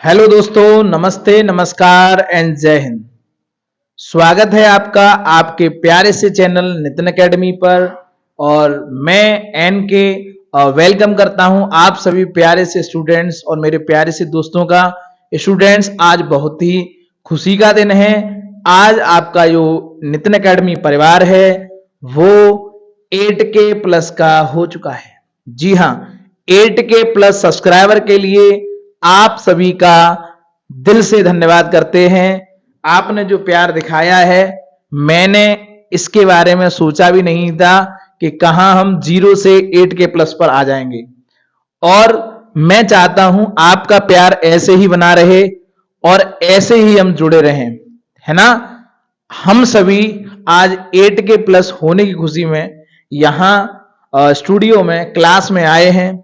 Hello दोस्तों, नमस्ते, नमस्कार एंड जय हिंद। स्वागत है आपका आपके प्यारे से चैनल नितिन एकेडमी पर। और मैं एन के वेलकम करता हूं आप सभी प्यारे से स्टूडेंट्स और मेरे प्यारे से दोस्तों का। स्टूडेंट्स, आज बहुत ही खुशी का दिन है। आज आपका जो नितिन एकेडमी परिवार है वो 8K प्लस का हो चुका है। जी हाँ, 8K प्लस सब्सक्राइबर के लिए आप सभी का दिल से धन्यवाद करते हैं। आपने जो प्यार दिखाया है, मैंने इसके बारे में सोचा भी नहीं था कि कहां हम 0 से 8K प्लस पर आ जाएंगे। और मैं चाहता हूं आपका प्यार ऐसे ही बना रहे और ऐसे ही हम जुड़े रहें, है ना। हम सभी आज 8K प्लस होने की खुशी में यहां स्टूडियो में क्लास में आए हैं।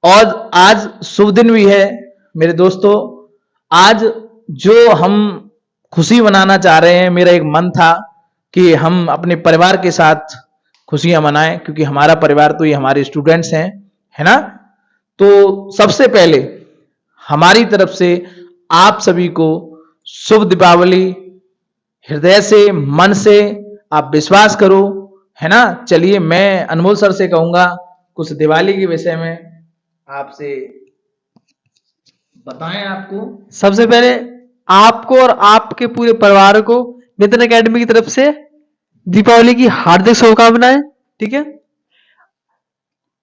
और आज शुभ दिन भी है मेरे दोस्तों। आज जो हम खुशी मनाना चाह रहे हैं, मेरा एक मन था कि हम अपने परिवार के साथ खुशियां मनाएं, क्योंकि हमारा परिवार तो ये हमारे स्टूडेंट्स हैं, है ना। तो सबसे पहले हमारी तरफ से आप सभी को शुभ दीपावली। हृदय से, मन से आप विश्वास करो, है ना। चलिए, मैं अनमोल सर से कहूंगा कुछ दिवाली के विषय में आपसे बताएं। आपको सबसे पहले आपको और आपके पूरे परिवार को नितिन एकेडमी की तरफ से दीपावली की हार्दिक शुभकामनाएं। ठीक है,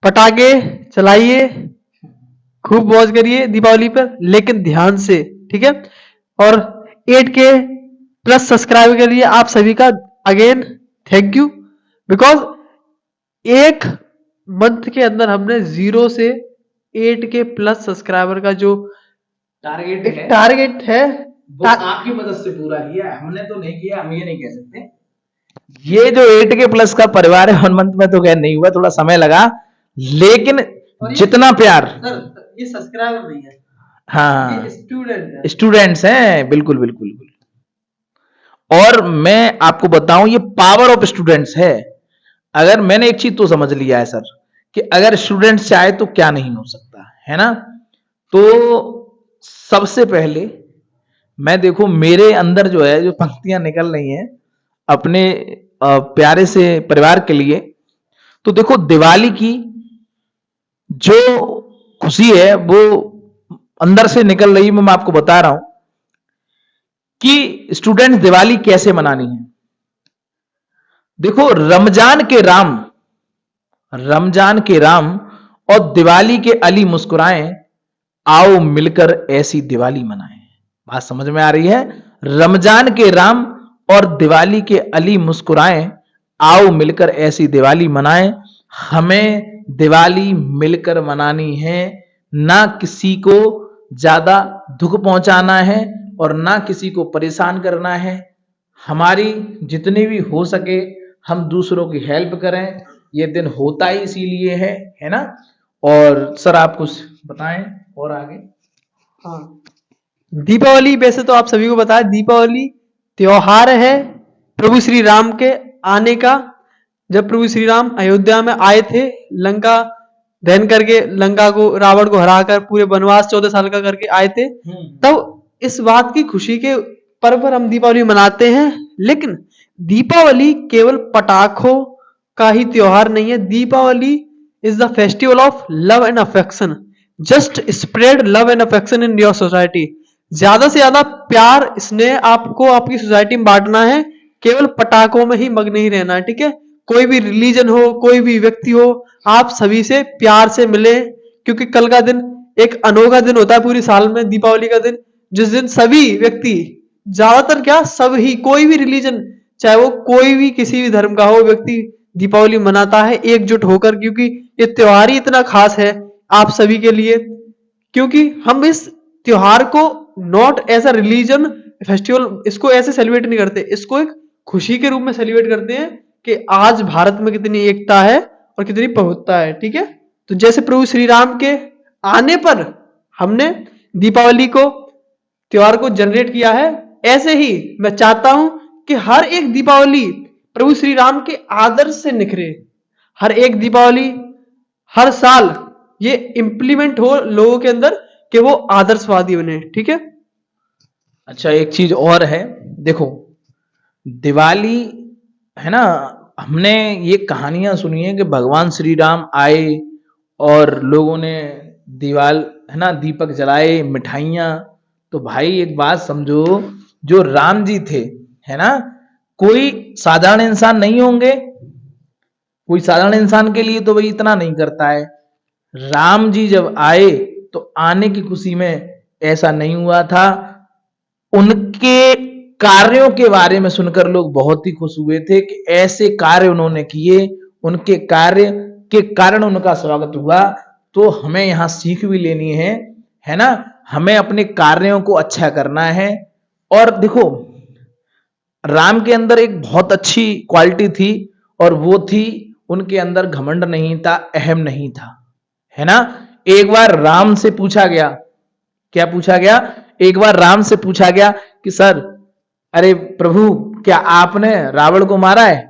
पटाखे चलाइए, खूब मौज करिए दीपावली पर, लेकिन ध्यान से। ठीक है, और 8K प्लस सब्सक्राइब के लिए आप सभी का अगेन थैंक यू। बिकॉज एक मंथ के अंदर हमने 0 से 8K प्लस सब्सक्राइबर का जो टारगेट है वो आपकी मदद से पूरा किया है। हमने तो नहीं किया, हम ये नहीं कह सकते। ये जो 8K प्लस का परिवार है 1 मंथ में तो खैर नहीं हुआ, थोड़ा समय लगा, लेकिन जितना प्यार। ये सब्सक्राइबर नहीं है, हाँ, ये स्टूडेंट है, स्टूडेंट्स हैं। बिल्कुल बिल्कुल बिल्कुल। और मैं आपको बताऊं, ये पावर ऑफ स्टूडेंट्स है। अगर मैंने एक चीज तो समझ लिया है सर, कि अगर स्टूडेंट्स चाहे तो क्या नहीं हो सकता, है ना। तो सबसे पहले मैं देखो मेरे अंदर जो है, जो पंक्तियां निकल रही हैं अपने प्यारे से परिवार के लिए। तो देखो, दिवाली की जो खुशी है वो अंदर से निकल रही है। मैं आपको बता रहा हूं कि स्टूडेंट्स दिवाली कैसे मनानी है। देखो, रमजान के राम और दिवाली के अली मुस्कुराएं, आओ मिलकर ऐसी दिवाली मनाएं। बात समझ में आ रही है। रमजान के राम और दिवाली के अली मुस्कुराएं, आओ मिलकर ऐसी दिवाली मनाएं। हमें दिवाली मिलकर मनानी है, ना किसी को ज्यादा दुख पहुंचाना है और ना किसी को परेशान करना है। हमारी जितनी भी हो सके हम दूसरों की हेल्प करें। ये दिन होता ही इसीलिए है ना। और सर आप कुछ बताएं और आगे। हाँ, दीपावली वैसे तो आप सभी को पता है, दीपावली त्योहार है प्रभु श्री राम के आने का। जब प्रभु श्री राम अयोध्या में आए थे, लंका दहन करके, लंका को, रावण को हराकर पूरे वनवास 14 साल का करके आए थे, तब इस बात की खुशी के पर्व पर हम दीपावली मनाते हैं। लेकिन दीपावली केवल पटाखों का ही त्योहार नहीं है। Deepavali is the festival of love and affection. Just spread love and affection in your society. ज्यादा से ज्यादा प्यार, स्नेह आपको आपकी सोसाइटी में बांटना है, केवल पटाखों में ही मग्न नहीं रहना है। ठीक है, कोई भी रिलीजन हो, कोई भी व्यक्ति हो, आप सभी से प्यार से मिले, क्योंकि कल का दिन एक अनोखा दिन होता है पूरी साल में, दीपावली का दिन, जिस दिन सभी व्यक्ति, ज्यादातर क्या, सब ही, कोई भी रिलीजन, चाहे वो कोई भी किसी भी धर्म का हो, व्यक्ति दीपावली मनाता है एकजुट होकर, क्योंकि ये त्योहार ही इतना खास है आप सभी के लिए। क्योंकि हम इस त्योहार को not as a religion festival, इसको ऐसे सेलिब्रेट नहीं करते, इसको एक खुशी के रूप में सेलिब्रेट करते हैं कि आज भारत में कितनी एकता है और कितनी बहुतता है। ठीक है, तो जैसे प्रभु श्री राम के आने पर हमने दीपावली को, त्योहार को जनरेट किया है, ऐसे ही मैं चाहता हूं कि हर एक दीपावली प्रभु श्री राम के आदर्श से निखरे। हर एक दीपावली, हर साल ये इंप्लीमेंट हो लोगों के अंदर कि वो आदर्शवादी बने। ठीक है। अच्छा, एक चीज और है, देखो दिवाली है ना, हमने ये कहानियां सुनी है कि भगवान श्री राम आए और लोगों ने दीवाल है ना दीपक जलाए, मिठाइयां। तो भाई एक बात समझो, जो राम जी थे है ना, कोई साधारण इंसान नहीं होंगे, कोई साधारण इंसान के लिए तो भाई इतना नहीं करता है। राम जी जब आए तो आने की खुशी में ऐसा नहीं हुआ था, उनके कार्यों के बारे में सुनकर लोग बहुत ही खुश हुए थे कि ऐसे कार्य उन्होंने किए, उनके कार्य के कारण उनका स्वागत हुआ। तो हमें यहां सीख भी लेनी है ना, हमें अपने कार्यों को अच्छा करना है। और देखो राम के अंदर एक बहुत अच्छी क्वालिटी थी, और वो थी उनके अंदर घमंड नहीं था, अहम नहीं था, है ना। एक बार राम से पूछा गया, क्या पूछा गया, एक बार राम से पूछा गया कि सर, अरे प्रभु, क्या आपने रावण को मारा है?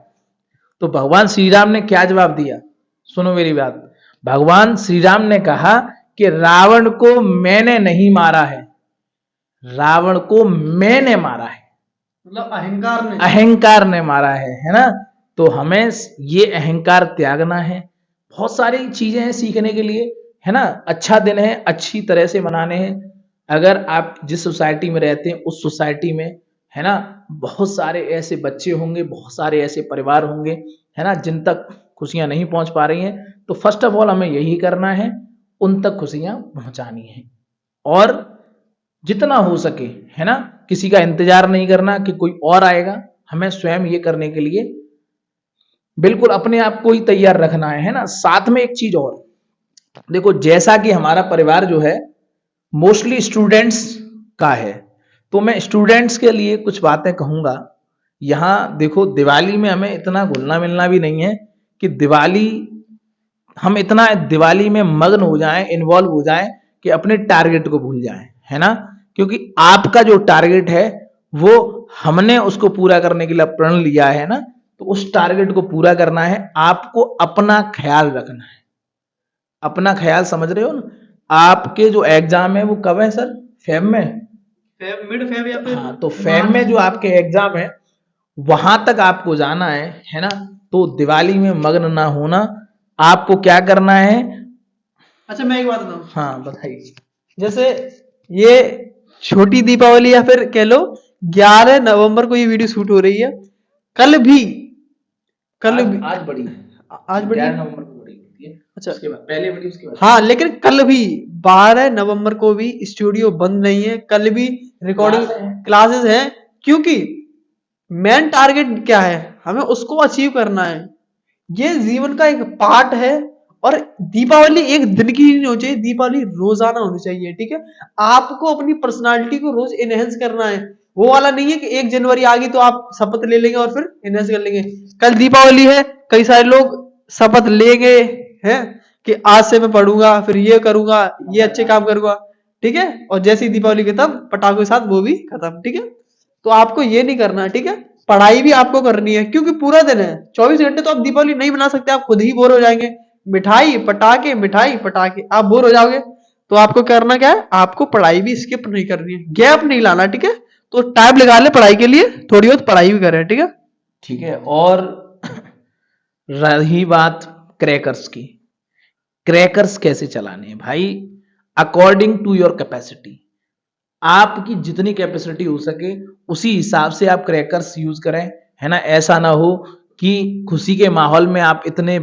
तो भगवान श्री राम ने क्या जवाब दिया, सुनो मेरी बात। भगवान श्री राम ने कहा कि रावण को मैंने नहीं मारा है, रावण को मैंने मारा है, मतलब अहंकार अहंकार ने मारा है ना। तो हमें ये अहंकार त्यागना है। बहुत सारी चीजें हैं सीखने के लिए, है ना। अच्छा दिन है, अच्छी तरह से मनाने हैं। अगर आप जिस सोसाइटी में रहते हैं उस सोसाइटी में है ना बहुत सारे ऐसे बच्चे होंगे, बहुत सारे ऐसे परिवार होंगे है ना जिन तक खुशियां नहीं पहुंच पा रही हैं, तो फर्स्ट ऑफ ऑल हमें यही करना है, उन तक खुशियां पहुंचानी है। और जितना हो सके है ना, किसी का इंतजार नहीं करना कि कोई और आएगा, हमें स्वयं ये करने के लिए बिल्कुल अपने आप को ही तैयार रखना है ना। साथ में एक चीज और देखो, जैसा कि हमारा परिवार जो है मोस्टली स्टूडेंट्स का है, तो मैं स्टूडेंट्स के लिए कुछ बातें कहूंगा। यहाँ देखो दिवाली में हमें इतना घुलना मिलना भी नहीं है कि हम इतना दिवाली में मग्न हो जाएं, इन्वॉल्व हो जाएं कि अपने टारगेट को भूल जाएं, है ना। क्योंकि आपका जो टारगेट है वो हमने उसको पूरा करने के लिए प्रण लिया है ना, तो उस टारगेट को पूरा करना है। आपको अपना ख्याल रखना है, अपना ख्याल समझ रहे हो ना। आपके जो एग्जाम है वो कब है सर, फेब में, मिड फेब या फिर हाँ, तो फेब में जो आपके एग्जाम है वहां तक आपको जाना है ना। तो दिवाली में मग्न ना होना, आपको क्या करना है। अच्छा, मैं एक बात बताऊं, हाँ बताइए। जैसे ये छोटी दीपावली या फिर कह लो 11 नवंबर को ये वीडियो शूट हो रही है। कल भी कल भी आज बड़ी है, आज बड़ी 11 नवंबर को बड़ी होती है। अच्छा, उसके बाद पहले बड़ी, उसके बाद हाँ, लेकिन कल भी 12 नवंबर को भी स्टूडियो बंद नहीं है, कल भी रिकॉर्डिंग क्लासेस हैं। क्योंकि मेन टारगेट क्या है, हमें उसको अचीव करना है। ये जीवन का एक पार्ट है। और दीपावली एक दिन की नहीं होनी चाहिए, दीपावली रोजाना होनी चाहिए। ठीक है। आपको अपनी पर्सनालिटी को रोज एनहेंस करना है। वो वाला नहीं है कि 1 जनवरी आ गई तो आप शपथ ले लेंगे और फिर एनहेंस कर लेंगे। कल दीपावली है, कई सारे लोग शपथ लेंगे हैं कि आज से मैं पढ़ूंगा, फिर ये करूंगा, ये अच्छे काम करूंगा। ठीक है। और जैसे ही दीपावली खत्म, पटाखों के साथ वो भी खत्म। ठीक है। तो आपको ये नहीं करना है। ठीक है। पढ़ाई भी आपको करनी है, क्योंकि पूरा दिन है, 24 घंटे तो आप दीपावली नहीं बना सकते, आप खुद ही बोर हो जाएंगे। मिठाई पटाखे, मिठाई पटाखे, आप बोर हो जाओगे। तो आपको करना क्या है, आपको पढ़ाई भी स्किप नहीं करनी है, गैप नहीं लाना। ठीक है। तो टाइम लगा ले पढ़ाई के लिए, थोड़ी बहुत पढ़ाई भी करें। ठीक है। ठीक है। और रही बात क्रैकर्स की, क्रैकर्स कैसे चलाने हैं भाई, अकॉर्डिंग टू योर कैपेसिटी। आपकी जितनी कैपेसिटी हो सके उसी हिसाब से आप क्रैकर्स यूज करें, है ना। ऐसा ना हो कि खुशी के माहौल में आप इतने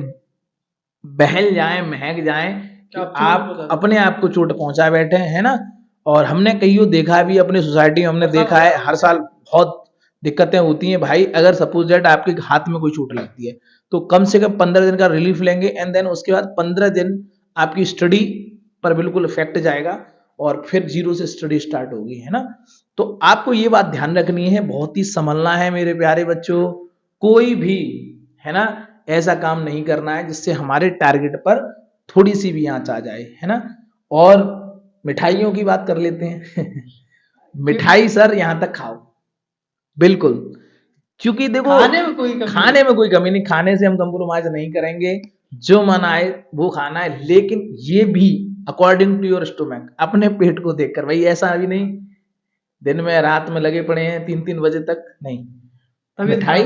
बहल जाएं, महक जाएं कि आप अपने आप को चोट पहुंचा बैठे, है ना। और हमने कईयों देखा भी अपने सोसाइटी में, हमने देखा है हर साल बहुत दिक्कतें होती हैं भाई। अगर सपोज दैट आपके हाथ में कोई चोट लगती है तो कम से कम 15 दिन का रिलीफ लेंगे, एंड देन उसके बाद 15 दिन आपकी स्टडी पर बिल्कुल इफेक्ट जाएगा, और फिर जीरो से स्टडी स्टार्ट होगी, है ना। तो आपको ये बात ध्यान रखनी है, बहुत ही संभलना है मेरे प्यारे बच्चों। कोई भी है ना ऐसा काम नहीं करना है जिससे हमारे टारगेट पर थोड़ी सी भी आंच आ जाए, है ना। और मिठाइयों की बात कर लेते हैं मिठाई सर यहां तक खाओ बिल्कुल, क्योंकि देखो खाने में कोई कमी नहीं, खाने से हम कंप्रोमाइज नहीं करेंगे, जो मन आए वो खाना है। लेकिन ये भी अकॉर्डिंग टू योर स्टोमक, अपने पेट को देखकर। भाई ऐसा अभी नहीं दिन में रात में लगे पड़े हैं 3-3 बजे तक, नहीं। मिठाई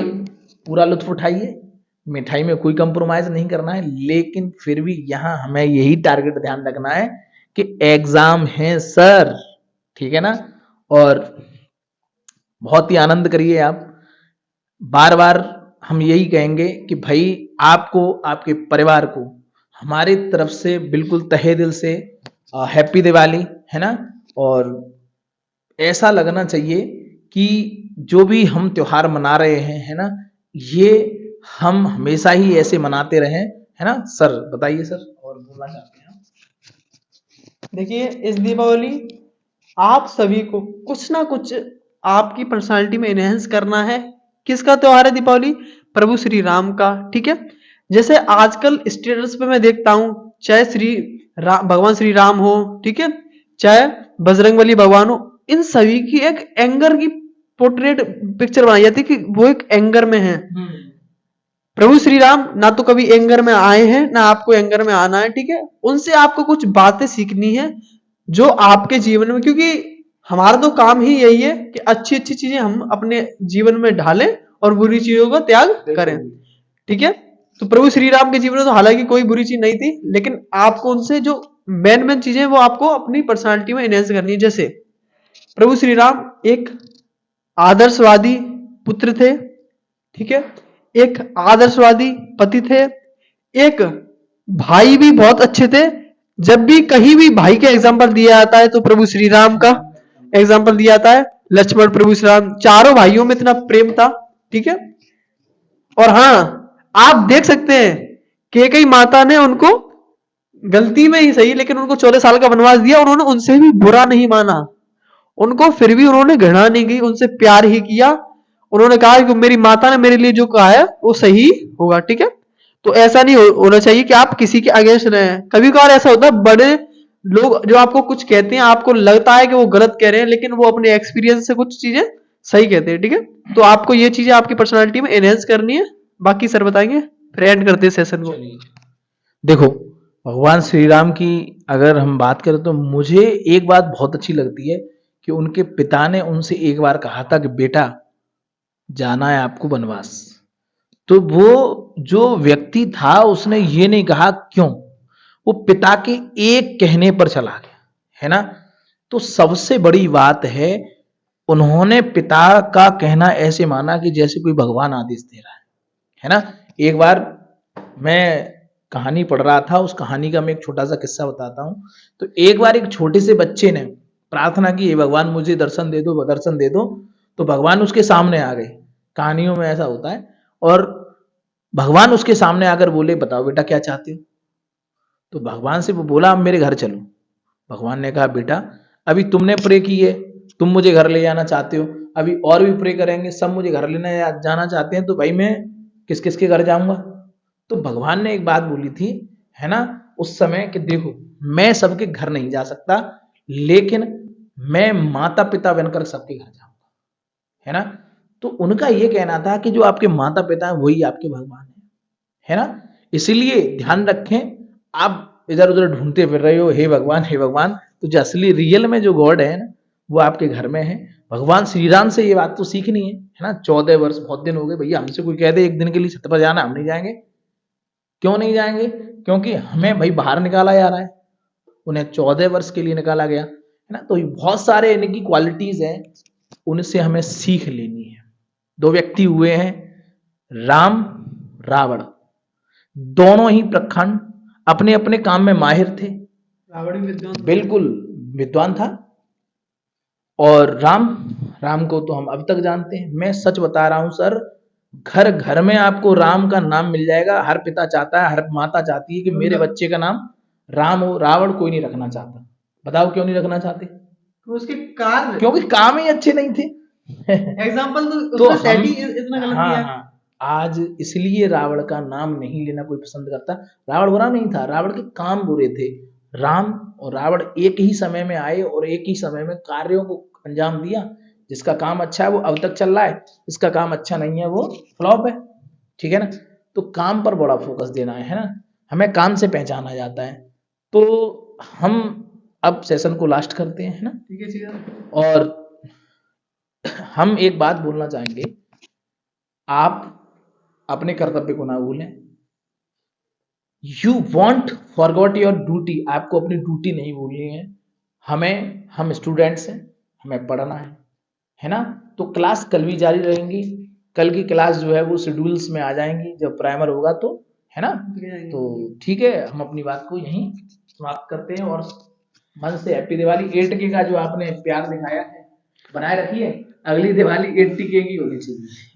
पूरा लुत्फ उठाइए, मिठाई में कोई कंप्रोमाइज नहीं करना है, लेकिन फिर भी यहाँ हमें यही टारगेट ध्यान रखना है कि एग्जाम है सर, ठीक है ना। और बहुत ही आनंद करिए आप। बार बार हम यही कहेंगे कि भाई आपको, आपके परिवार को हमारी तरफ से बिल्कुल तहे दिल से हैप्पी दिवाली, है ना। और ऐसा लगना चाहिए कि जो भी हम त्योहार मना रहे हैं, है ना, ये हम हमेशा ही ऐसे मनाते रहें, है ना। सर बताइए सर, और बोलना चाहते हैं आप? देखिए, इस दीपावली आप सभी को कुछ ना कुछ आपकी पर्सनालिटी में एनहेंस करना है। किसका त्योहार है दीपावली? प्रभु श्री राम का, ठीक है। जैसे आजकल स्टेटस पे मैं देखता हूं, चाहे भगवान श्री राम हो, ठीक है, चाहे बजरंगबली भगवान हो, इन सभी की एक एंगर की पोर्ट्रेट पिक्चर बनाई जाती है कि वो एक एंगर में है। प्रभु श्री राम ना तो कभी एंगर में आए हैं, ना आपको एंगर में आना है, ठीक है। उनसे आपको कुछ बातें सीखनी है जो आपके जीवन में, क्योंकि हमारा तो काम ही यही है कि अच्छी अच्छी चीजें हम अपने जीवन में ढालें और बुरी चीजों का त्याग करें, ठीक है। तो प्रभु श्री राम के जीवन में तो हालांकि कोई बुरी चीज नहीं थी, लेकिन आपको उनसे जो मेन चीजें वो आपको अपनी पर्सनालिटी में एनहेंस करनी है। जैसे प्रभु श्री राम एक आदर्शवादी पुत्र थे, ठीक है, एक आदर्शवादी पति थे, एक भाई भी बहुत अच्छे थे। जब भी कहीं भी भाई का एग्जाम्पल दिया जाता है तो प्रभु श्री राम का एग्जाम्पल दिया जाता है। लक्ष्मण, प्रभु श्री राम, चारों भाइयों में इतना प्रेम था, ठीक है। और हाँ, आप देख सकते हैं कैकेयी माता ने उनको गलती में ही सही, लेकिन उनको 14 साल का वनवास दिया, उन्होंने उनसे भी बुरा नहीं माना, उनको फिर भी उन्होंने घृणा नहीं की, उनसे प्यार ही किया। उन्होंने कहा कि मेरी माता ने मेरे लिए जो कहा है वो सही होगा, ठीक है। तो ऐसा नहीं होना चाहिए कि आप किसी के अगेंस्ट रहें। कभी कभार ऐसा होता है, बड़े लोग जो आपको कुछ कहते हैं, आपको लगता है कि वो गलत कह रहे हैं, लेकिन वो अपने एक्सपीरियंस से कुछ चीजें सही कहते हैं, ठीक है। तो आपको ये चीजें आपकी पर्सनालिटी में एनहेंस करनी है। बाकी सर बताएंगे, फिर एंड करते हैं सेशन को। देखो, भगवान श्री राम की अगर हम बात करें तो मुझे एक बात बहुत अच्छी लगती है कि उनके पिता ने उनसे एक बार कहा था कि बेटा जाना है आपको वनवास। तो वो जो व्यक्ति था उसने ये नहीं कहा क्यों, वो पिता के एक कहने पर चला गया, है ना। तो सबसे बड़ी बात है, उन्होंने पिता का कहना ऐसे माना कि जैसे कोई भगवान आदेश दे रहा है ना। एक बार मैं कहानी पढ़ रहा था, उस कहानी का मैं एक छोटा सा किस्सा बताता हूँ। तो एक बार एक छोटे से बच्चे ने प्रार्थना की, हे भगवान मुझे दर्शन दे दो, दर्शन दे दो। तो भगवान उसके सामने आ गए, कहानियों में ऐसा होता है। और भगवान उसके सामने आकर बोले, बताओ बेटा क्या चाहते हो। तो भगवान से वो बोला, अब मेरे घर चलो। भगवान ने कहा, बेटा अभी तुमने प्रे की है, तुम मुझे घर ले जाना चाहते हो, अभी और भी प्रे करेंगे, सब मुझे घर लेने जाना चाहते हैं, तो भाई मैं किस किस के घर जाऊंगा। तो भगवान ने एक बात बोली थी, है ना, उस समय कि देखो मैं सबके घर नहीं जा सकता, लेकिन मैं माता पिता बनकर सबके घर जाऊंगा, है ना। तो उनका ये कहना था कि जो आपके माता पिता हैं वही आपके भगवान है ना। इसीलिए ध्यान रखें, आप इधर उधर ढूंढते फिर रहे हो हे भगवान हे भगवान, तो जो असली रियल में जो गॉड है ना वो आपके घर में है। भगवान श्री राम से ये बात तो सीखनी है ना। 14 वर्ष बहुत दिन हो गए भैया, हमसे कोई कह दे एक दिन के लिए छत पर जाना, हम नहीं जाएंगे। क्यों नहीं जाएंगे? क्योंकि हमें भाई बाहर निकाला जा रहा है, उन्हें 14 वर्ष के लिए निकाला गया, है ना। तो बहुत सारे इनकी क्वालिटीज हैं, उनसे हमें सीख लेनी है। 2 व्यक्ति हुए हैं, राम रावण, दोनों ही प्रखंड, अपने अपने काम में माहिर थे। रावण भी विद्वान, बिल्कुल विद्वान था। और राम को तो हम अब तक जानते हैं। मैं सच बता रहा हूं सर, घर घर में आपको राम का नाम मिल जाएगा। हर पिता चाहता है, हर माता चाहती है कि मेरे बच्चे का नाम राम हो। रावण कोई नहीं रखना चाहता। बताओ क्यों नहीं रखना चाहते? तो उसके कारण, क्योंकि काम ही अच्छे नहीं थे। एग्जाम्पल तो उसने सेट ही इतना गलत हाँ, किया। हाँ, आज इसलिए रावण का नाम नहीं लेना कोई पसंद करता। रावण बुरा नहीं था, रावण के काम बुरे थे। राम और रावण एक ही समय में आए और एक ही समय में कार्यों को अंजाम दिया। जिसका काम अच्छा है वो अब तक चल रहा है, जिसका काम अच्छा नहीं है वो फ्लॉप है, ठीक है ना। तो काम पर बड़ा फोकस देना है ना, हमें काम से पहचाना जाता है। तो हम अब सेशन को लास्ट करते हैं, है ना। ठीक है सर। और हम एक बात बोलना चाहेंगे, आप अपने कर्तव्य को ना भूलें। You want forgot your duty, आपको अपनी ड्यूटी नहीं भूलनी है। हम स्टूडेंट्स हैं, हमें पढ़ना है ना। तो क्लास कल भी जारी रहेंगी, कल की क्लास जो है वो शेड्यूल्स में आ जाएंगी जब प्राइमर होगा तो, है ना। तो ठीक है, हम अपनी बात को यहीं समाप्त करते हैं और मन से हैप्पी दिवाली। 8K का जो आपने प्यार दिखाया है बनाए रखिए, अगली दिवाली 80K की होनी चाहिए,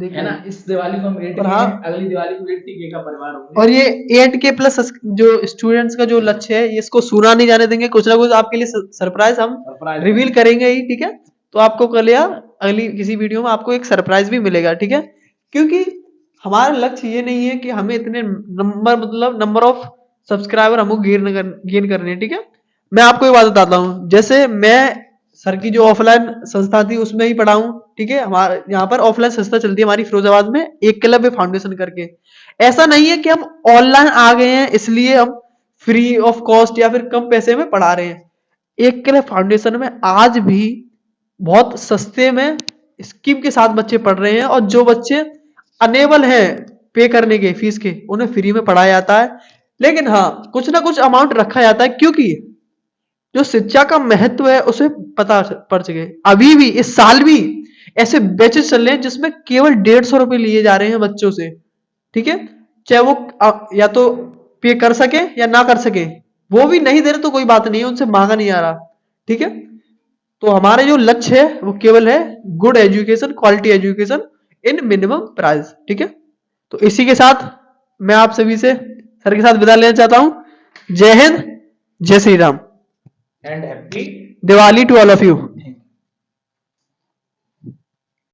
है ना। इस दिवाली को हम 8K, हाँ, अगली दिवाली को 80K का परिवार होंगे। और ये 8K प्लस जो स्टूडेंट्स का जो लक्ष्य है, इसको सुना नहीं जाने देंगे। कुछ ना कुछ आपके लिए सरप्राइज हम रिवील करेंगे ही, ठीक है। तो आपको कल या अगली किसी वीडियो में आपको एक सरप्राइज भी मिलेगा, ठीक है। क्योंकि हमारा लक्ष्य ये नहीं है कि हमें इतने नंबर ऑफ सब्सक्राइबर हमको गेन करने, ठीक है। मैं आपको एक बात बताता हूँ, जैसे मैं सर की जो ऑफलाइन संस्था थी उसमें ही पढ़ा हूँ, ठीक है। हमारे यहाँ पर ऑफलाइन संस्था चलती है हमारी फिरोजाबाद में, एकलव्य फाउंडेशन करके। ऐसा नहीं है कि हम ऑनलाइन आ गए हैं इसलिए हम फ्री ऑफ कॉस्ट या फिर कम पैसे में पढ़ा रहे हैं। एकलव्य फाउंडेशन में आज भी बहुत सस्ते में स्कीम के साथ बच्चे पढ़ रहे हैं, और जो बच्चे अनेबल हैं पे करने के फीस के, उन्हें फ्री में पढ़ाया जाता है। लेकिन हाँ, कुछ ना कुछ अमाउंट रखा जाता है, क्योंकि जो शिक्षा का महत्व है उसे पता पड़ सके। अभी भी इस साल भी ऐसे बैचेस चल रहे हैं जिसमें केवल 150 रुपए लिए जा रहे हैं बच्चों से, ठीक है। चाहे वो या तो पे कर सके या ना कर सके, वो भी नहीं दे रहे तो कोई बात नहीं है, उनसे मांगा नहीं आ रहा, ठीक है। तो हमारे जो लक्ष्य है वो केवल है good education, quality education in minimum price, ठीक है। तो इसी के साथ मैं आप सभी से सर के साथ विदा लेना चाहता हूं। जय हिंद, जय Shri Ram, and happy Diwali to all of you.